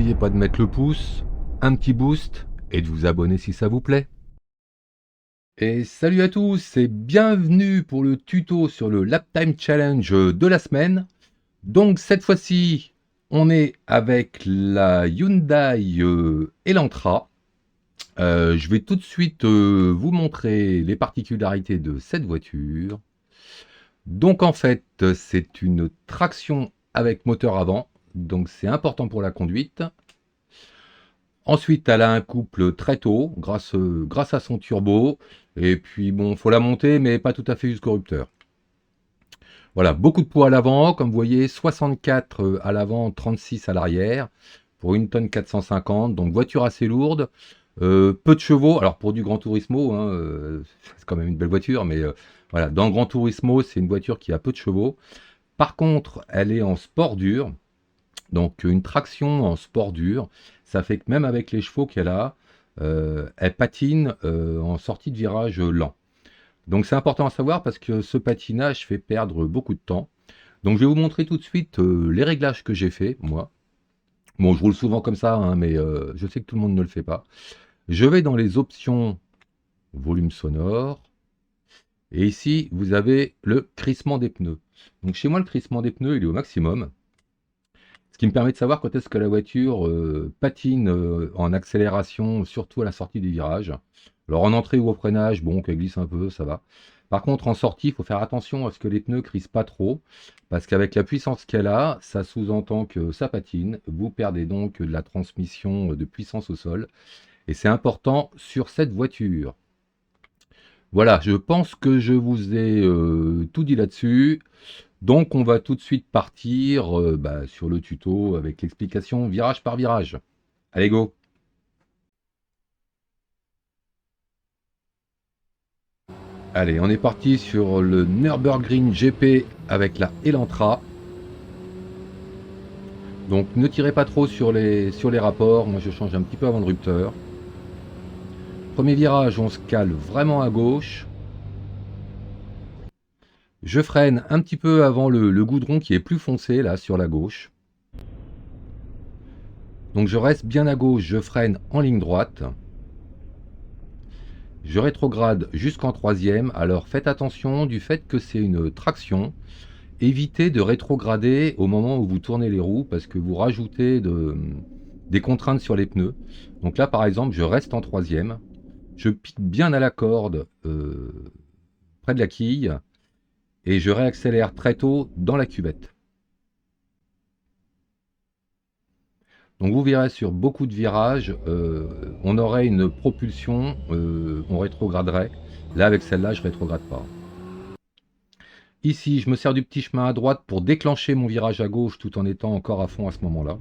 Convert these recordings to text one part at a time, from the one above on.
n'oubliez pas de mettre le pouce, un petit boost et de vous abonner si ça vous plaît. Et salut à tous et bienvenue pour le tuto sur le Lap Time Challenge de la semaine. Donc cette fois-ci, on est avec la Hyundai Elantra. Je vais tout de suite vous montrer les particularités de cette voiture. Donc en fait, c'est une traction avec moteur avant, donc c'est important pour la conduite. Ensuite, elle a un couple très tôt, grâce à son turbo. Et puis bon, faut la monter, mais pas tout à fait jusqu'au rupteur. Voilà, beaucoup de poids à l'avant, comme vous voyez, 64 à l'avant, 36 à l'arrière, pour 1 tonne 450, donc voiture assez lourde. Peu de chevaux, alors pour du Gran Turismo, hein, c'est quand même une belle voiture, mais voilà, dans le Gran Turismo, c'est une voiture qui a peu de chevaux. Par contre, elle est en sport dur, donc une traction en sport dur, ça fait que même avec les chevaux qu'elle a, elle patine en sortie de virage lent. Donc c'est important à savoir parce que ce patinage fait perdre beaucoup de temps. Donc je vais vous montrer tout de suite les réglages que j'ai fait, moi. Bon, je roule souvent comme ça, hein, mais je sais que tout le monde ne le fait pas. Je vais dans les options volume sonore. Et ici, vous avez le crissement des pneus. Donc chez moi, le crissement des pneus, il est au maximum. Ce qui me permet de savoir quand est-ce que la voiture patine en accélération, surtout à la sortie des virages. Alors en entrée ou au freinage, bon, qu'elle glisse un peu, ça va. Par contre, en sortie, il faut faire attention à ce que les pneus crissent pas trop, parce qu'avec la puissance qu'elle a, ça sous-entend que ça patine. Vous perdez donc de la transmission de puissance au sol. Et c'est important sur cette voiture. Voilà, je pense que je vous ai tout dit là-dessus. Donc on va tout de suite partir sur le tuto avec l'explication virage par virage. Allez go! Allez, on est parti sur le Nürburgring GP avec la Elantra. Donc ne tirez pas trop sur les rapports, moi je change un petit peu avant le rupteur. Premier virage, on se cale vraiment à gauche. Je freine un petit peu avant le goudron qui est plus foncé là sur la gauche. Donc je reste bien à gauche, je freine en ligne droite. Je rétrograde jusqu'en troisième, alors faites attention du fait que c'est une traction. Évitez de rétrograder au moment où vous tournez les roues parce que vous rajoutez des contraintes sur les pneus. Donc là par exemple, je reste en troisième. Je pique bien à la corde près de la quille et je réaccélère très tôt dans la cuvette. Donc vous verrez sur beaucoup de virages, on aurait une propulsion, on rétrograderait. Là avec celle-là, je rétrograde pas. Ici, je me sers du petit chemin à droite pour déclencher mon virage à gauche tout en étant encore à fond à ce moment-là.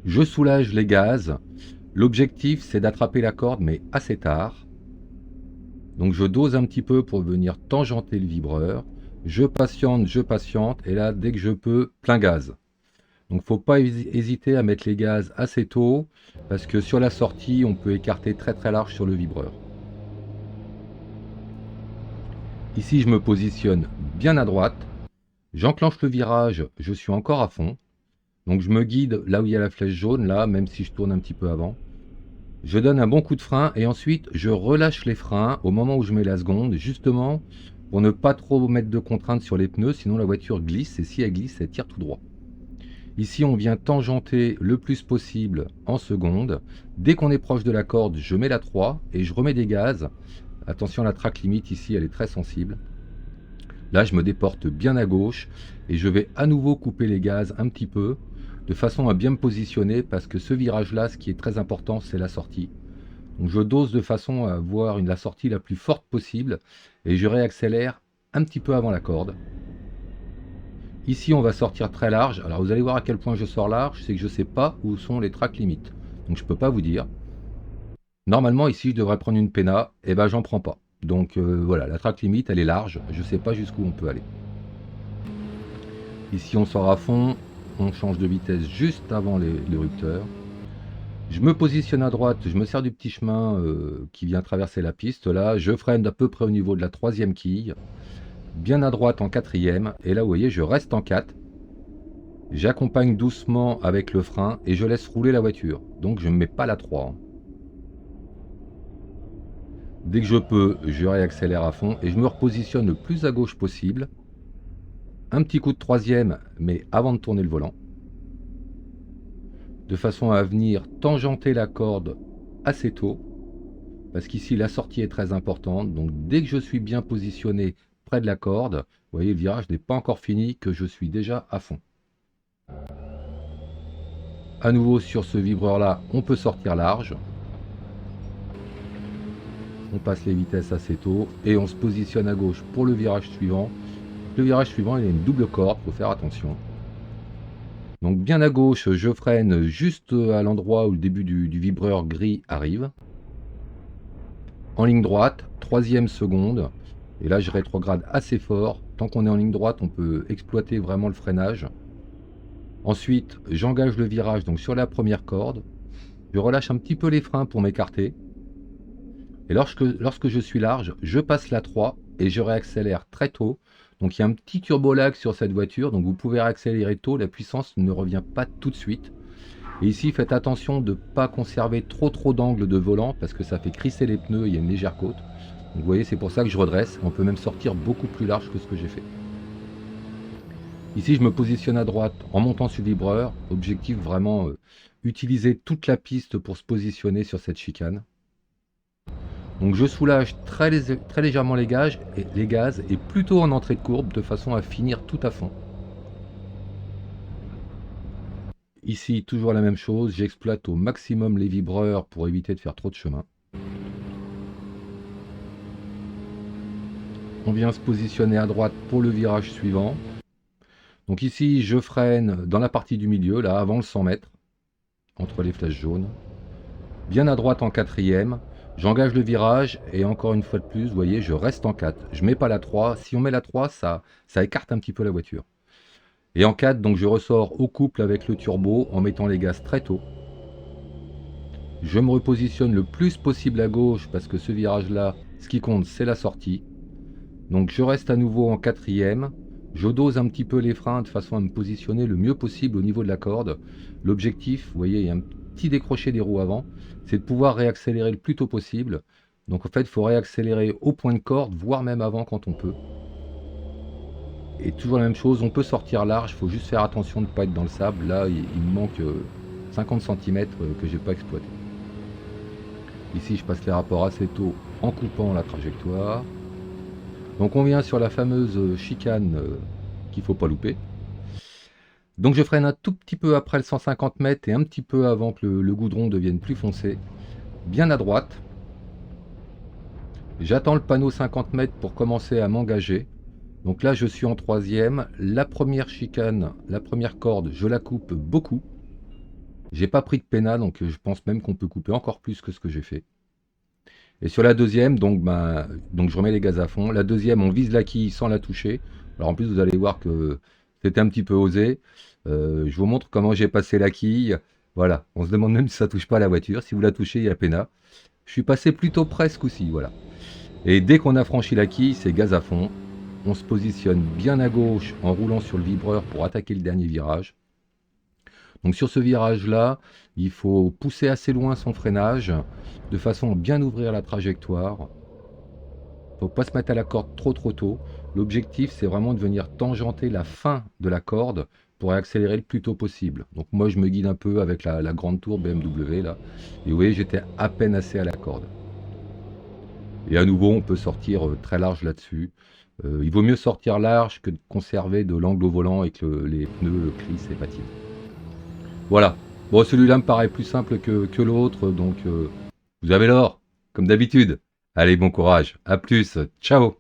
Je soulage les gaz. L'objectif, c'est d'attraper la corde, mais assez tard. Donc je dose un petit peu pour venir tangenter le vibreur. Je patiente, et là, dès que je peux, plein gaz. Donc faut pas hésiter à mettre les gaz assez tôt, parce que sur la sortie, on peut écarter très très large sur le vibreur. Ici, je me positionne bien à droite. J'enclenche le virage, je suis encore à fond. Donc je me guide là où il y a la flèche jaune, là, même si je tourne un petit peu avant. Je donne un bon coup de frein et ensuite je relâche les freins au moment où je mets la seconde, justement pour ne pas trop mettre de contraintes sur les pneus, sinon la voiture glisse et si elle glisse, elle tire tout droit. Ici, on vient tangenter le plus possible en seconde. Dès qu'on est proche de la corde, je mets la 3 et je remets des gaz. Attention, la track limite ici, elle est très sensible. Là, je me déporte bien à gauche et je vais à nouveau couper les gaz un petit peu de façon à bien me positionner parce que ce virage-là, ce qui est très important, c'est la sortie. Donc je dose de façon à avoir la sortie la plus forte possible et je réaccélère un petit peu avant la corde. Ici, on va sortir très large. Alors vous allez voir à quel point je sors large, c'est que je ne sais pas où sont les track limites. Donc je ne peux pas vous dire. Normalement, ici, je devrais prendre une Pena, et ben j'en prends pas. Donc voilà, la track limite, elle est large. Je ne sais pas jusqu'où on peut aller. Ici, on sort à fond. On change de vitesse juste avant les rupteurs. Je me positionne à droite, je me sers du petit chemin qui vient traverser la piste. Là, je freine à peu près au niveau de la troisième quille. Bien à droite en quatrième. Et là, vous voyez, je reste en 4. J'accompagne doucement avec le frein et je laisse rouler la voiture. Donc je ne mets pas la 3, hein. Dès que je peux, je réaccélère à fond et je me repositionne le plus à gauche possible. Un petit coup de troisième, mais avant de tourner le volant. De façon à venir tangenter la corde assez tôt. Parce qu'ici la sortie est très importante. Donc dès que je suis bien positionné près de la corde, vous voyez le virage n'est pas encore fini, que je suis déjà à fond. À nouveau sur ce vibreur là, on peut sortir large. On passe les vitesses assez tôt et on se positionne à gauche pour le virage suivant. Le virage suivant, il a une double corde, il faut faire attention. Donc bien à gauche, je freine juste à l'endroit où le début du vibreur gris arrive. En ligne droite, troisième seconde. Et là, je rétrograde assez fort. Tant qu'on est en ligne droite, on peut exploiter vraiment le freinage. Ensuite, j'engage le virage donc sur la première corde. Je relâche un petit peu les freins pour m'écarter. Et lorsque je suis large, je passe la 3 et je réaccélère très tôt. Donc il y a un petit turbo lag sur cette voiture, donc vous pouvez réaccélérer tôt, la puissance ne revient pas tout de suite. Et ici, faites attention de ne pas conserver trop d'angle de volant parce que ça fait crisser les pneus, il y a une légère côte. Donc vous voyez, c'est pour ça que je redresse. On peut même sortir beaucoup plus large que ce que j'ai fait. Ici, je me positionne à droite en montant sur le vibreur. Objectif vraiment utiliser toute la piste pour se positionner sur cette chicane. Donc je soulage très légèrement les gaz et plutôt en entrée de courbe de façon à finir tout à fond. Ici, toujours la même chose, j'exploite au maximum les vibreurs pour éviter de faire trop de chemin. On vient se positionner à droite pour le virage suivant. Donc ici, je freine dans la partie du milieu, là, avant le 100 mètres, entre les flèches jaunes. Bien à droite en quatrième, j'engage le virage et encore une fois de plus, vous voyez, je reste en 4. Je ne mets pas la 3. Si on met la 3, ça écarte un petit peu la voiture. Et en 4, donc je ressors au couple avec le turbo en mettant les gaz très tôt. Je me repositionne le plus possible à gauche parce que ce virage-là, ce qui compte, c'est la sortie. Donc je reste à nouveau en quatrième. Je dose un petit peu les freins de façon à me positionner le mieux possible au niveau de la corde. L'objectif, vous voyez, il y a un petit décroché des roues avant, c'est de pouvoir réaccélérer le plus tôt possible. Donc en fait, il faut réaccélérer au point de corde, voire même avant quand on peut. Et toujours la même chose, on peut sortir large, il faut juste faire attention de ne pas être dans le sable. Là, il me manque 50 cm que j'ai pas exploité. Ici, je passe les rapports assez tôt en coupant la trajectoire. Donc on vient sur la fameuse chicane qu'il ne faut pas louper. Donc je freine un tout petit peu après le 150 mètres et un petit peu avant que le goudron devienne plus foncé. Bien à droite. J'attends le panneau 50 mètres pour commencer à m'engager. Donc là je suis en troisième. La première chicane, la première corde, je la coupe beaucoup. J'ai pas pris de pénal, donc je pense même qu'on peut couper encore plus que ce que j'ai fait. Et sur la deuxième, donc je remets les gaz à fond. La deuxième, on vise la quille sans la toucher. Alors en plus, vous allez voir que c'était un petit peu osé. Je vous montre comment j'ai passé la quille. Voilà, on se demande même si ça touche pas la voiture. Si vous la touchez, il y a pénal. Je suis passé plutôt presque aussi, voilà. Et dès qu'on a franchi la quille, c'est gaz à fond. On se positionne bien à gauche en roulant sur le vibreur pour attaquer le dernier virage. Donc sur ce virage-là, il faut pousser assez loin son freinage de façon à bien ouvrir la trajectoire. Il ne faut pas se mettre à la corde trop tôt. L'objectif, c'est vraiment de venir tangenter la fin de la corde pour accélérer le plus tôt possible. Donc moi, je me guide un peu avec la grande tour BMW là. Et vous voyez, j'étais à peine assez à la corde. Et à nouveau, on peut sortir très large là-dessus. Il vaut mieux sortir large que de conserver de l'angle au volant et que les pneus crissent et patinent. Voilà. Bon, celui-là me paraît plus simple que l'autre, donc vous avez l'or, comme d'habitude. Allez, bon courage. À plus. Ciao.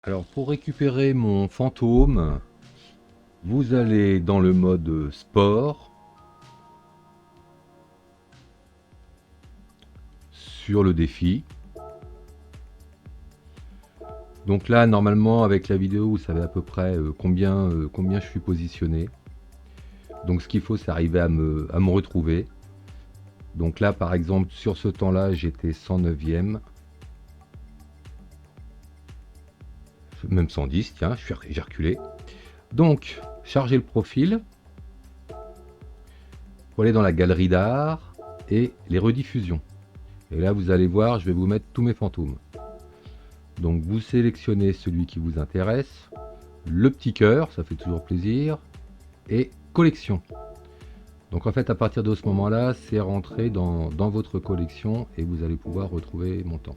Alors pour récupérer mon fantôme, vous allez dans le mode sport, sur le défi. Donc là, normalement, avec la vidéo, vous savez à peu près combien je suis positionné. Donc ce qu'il faut, c'est arriver à me retrouver. Donc là, par exemple, sur ce temps-là, j'étais 109e. Même 110, tiens, j'ai reculé. Donc, chargez le profil. Pour aller dans la galerie d'art et les rediffusions. Et là, vous allez voir, je vais vous mettre tous mes fantômes. Donc, vous sélectionnez celui qui vous intéresse. Le petit cœur, ça fait toujours plaisir. Et collection. Donc en fait, à partir de ce moment-là, c'est rentré dans votre collection et vous allez pouvoir retrouver mon temps.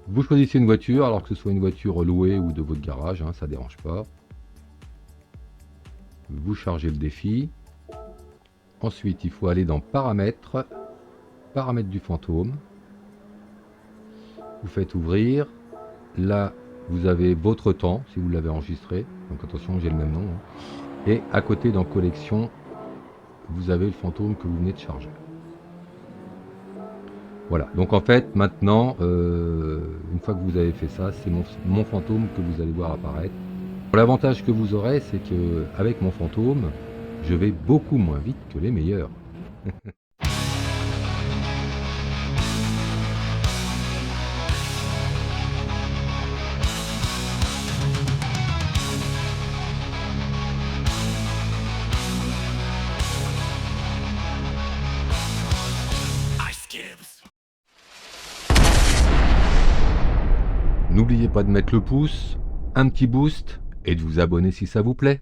Vous choisissez une voiture, alors que ce soit une voiture louée ou de votre garage, hein, ça ne dérange pas. Vous chargez le défi. Ensuite, il faut aller dans paramètres, paramètres du fantôme. Vous faites ouvrir. Là, vous avez votre temps, si vous l'avez enregistré. Donc attention, j'ai le même nom. Hein. Et à côté, dans collection, vous avez le fantôme que vous venez de charger. Voilà, donc en fait, maintenant, une fois que vous avez fait ça, c'est mon fantôme que vous allez voir apparaître. L'avantage que vous aurez, c'est que avec mon fantôme, je vais beaucoup moins vite que les meilleurs. N'oubliez pas de mettre le pouce, un petit boost et de vous abonner si ça vous plaît.